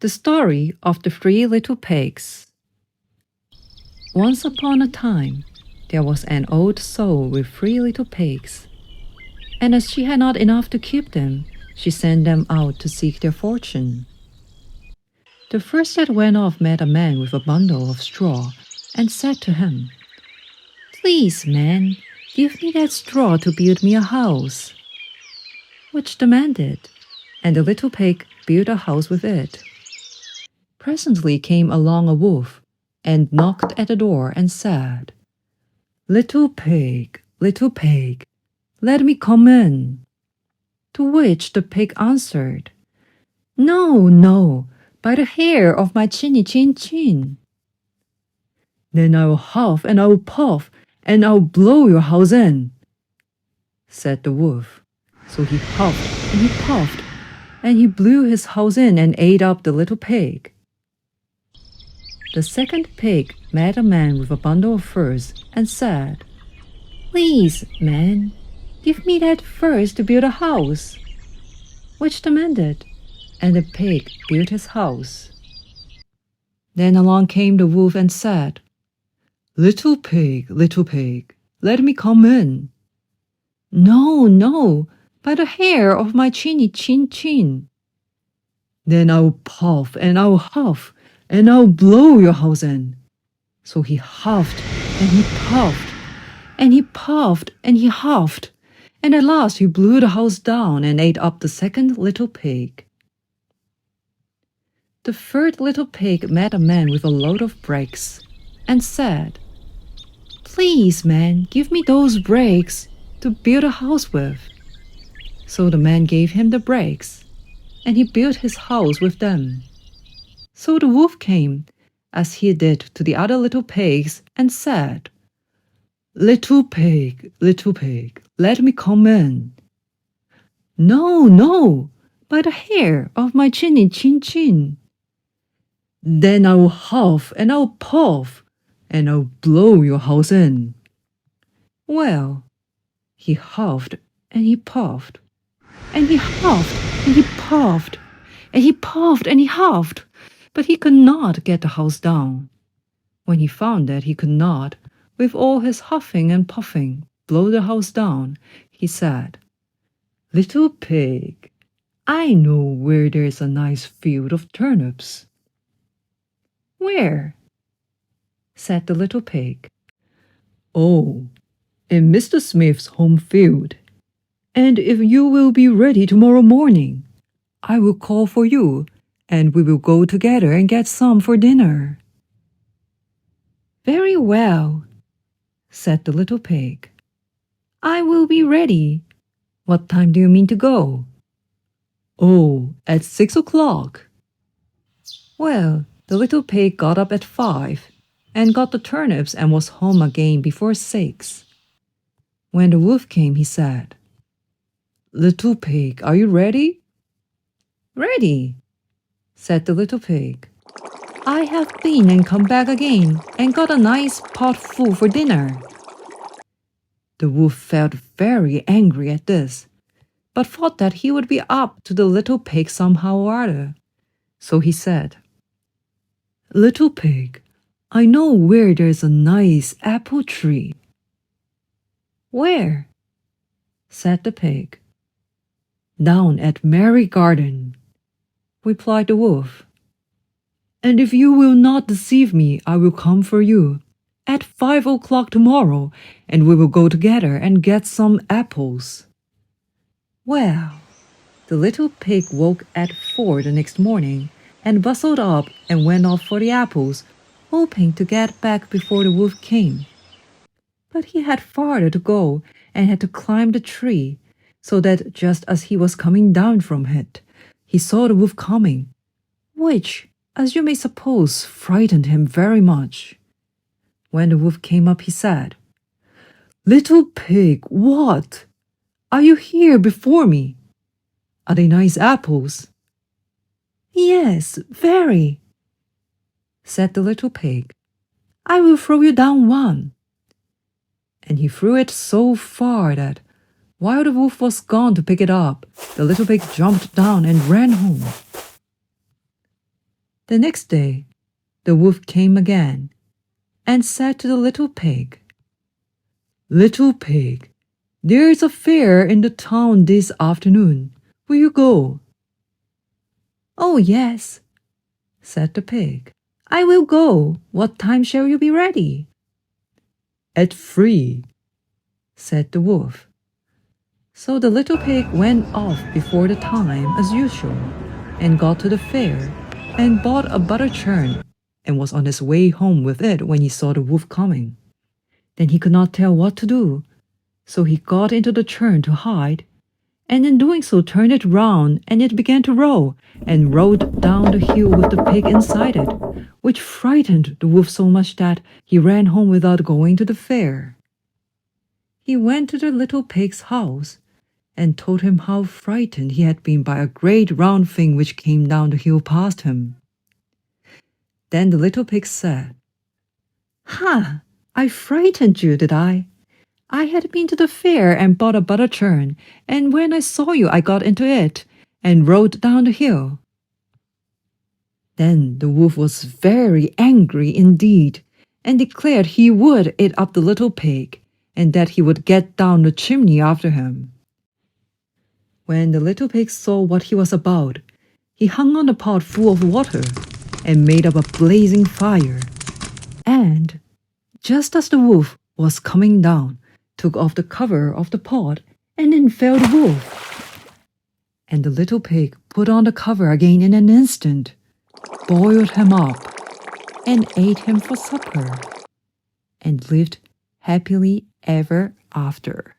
The Story of the Three Little Pigs. Once upon a time, there was an old soul with 3 little pigs. And as she had not enough to keep them, she sent them out to seek their fortune. The first that went off met a man with a bundle of straw and said to him, "Please, man, give me that straw to build me a house." Which the man did, and the little pig built a house with it. Presently came along a wolf, and knocked at the door and said, little pig, let me come in." To which the pig answered, "No, no, by the hair of my chinny chin chin." "Then I'll huff and I'll puff, and I'll blow your house in," said the wolf. So he huffed and he puffed, and he blew his house in and ate up the little pig. The second pig met a man with a bundle of furs and said, "Please, man, give me that furs to build a house." Which the man did, and the pig built his house. Then along came the wolf and said, little pig, let me come in." "No, no, by the hair of my chinny chin chin." "Then I'll puff and I'll huff, and I'll blow your house in." So he huffed and he puffed, and he puffed and he huffed, and at last he blew the house down and ate up the second little pig. The third little pig met a man with a load of bricks and said, "Please, man, give me those bricks to build a house with." So the man gave him the bricks, and he built his house with them. So the wolf came, as he did to the other little pigs, and said, little pig, let me come in." "No, no, by the hair of my chinny chin chin." "Then I'll huff and I'll puff, and I'll blow your house in." Well, he huffed and he puffed, and he huffed and he puffed, and he puffed and he huffed, but he could not get the house down. When he found that he could not, with all his huffing and puffing, blow the house down, he said, little pig, I know where there's a nice field of turnips." "Where?" said the little pig. "Oh, in Mr. Smith's home field. And if you will be ready tomorrow morning, I will call for you, and we will go together and get some for dinner." "Very well," said the little pig. "I will be ready. What time do you mean to go?" "Oh, at 6 o'clock. Well, the little pig got up at 5 and got the turnips and was home again before 6. When the wolf came, he said, little pig, are you ready?" "Ready," said the little pig. "I have been and come back again and got a nice pot full for dinner." The wolf felt very angry at this, but thought that he would be up to the little pig somehow or other. So he said, little pig, I know where there's a nice apple tree." "Where?" said the pig. "Down at Mary Garden," replied the wolf. "And if you will not deceive me, I will come for you at 5 o'clock tomorrow, and we will go together and get some apples." Well, the little pig woke at 4 the next morning and bustled up and went off for the apples, hoping to get back before the wolf came. But he had farther to go and had to climb the tree, so that just as he was coming down from it, he saw the wolf coming, which, as you may suppose, frightened him very much. When the wolf came up, he said, little pig, what? Are you here before me? Are they nice apples?" "Yes, very," said the little pig. "I will throw you down one." And he threw it so far that, while the wolf was gone to pick it up, the little pig jumped down and ran home. The next day, the wolf came again and said to the little pig, "Little pig, there is a fair in the town this afternoon. Will you go?" "Oh, yes," said the pig. "I will go. What time shall you be ready?" "At 3," said the wolf. So the little pig went off before the time as usual and got to the fair and bought a butter churn and was on his way home with it when he saw the wolf coming. Then he could not tell what to do, so he got into the churn to hide, and in doing so turned it round, and it began to roll and rolled down the hill with the pig inside it, which frightened the wolf so much that he ran home without going to the fair. He went to the little pig's house and told him how frightened he had been by a great round thing which came down the hill past him. Then the little pig said, "Ha! I frightened you, did I? I had been to the fair and bought a butter churn, and when I saw you I got into it and rode down the hill." Then the wolf was very angry indeed, and declared he would eat up the little pig, and that he would get down the chimney after him. When the little pig saw what he was about, he hung on a pot full of water and made up a blazing fire, and just as the wolf was coming down, took off the cover of the pot, and in fell the wolf. And the little pig put on the cover again in an instant, boiled him up, and ate him for supper, and lived happily ever after.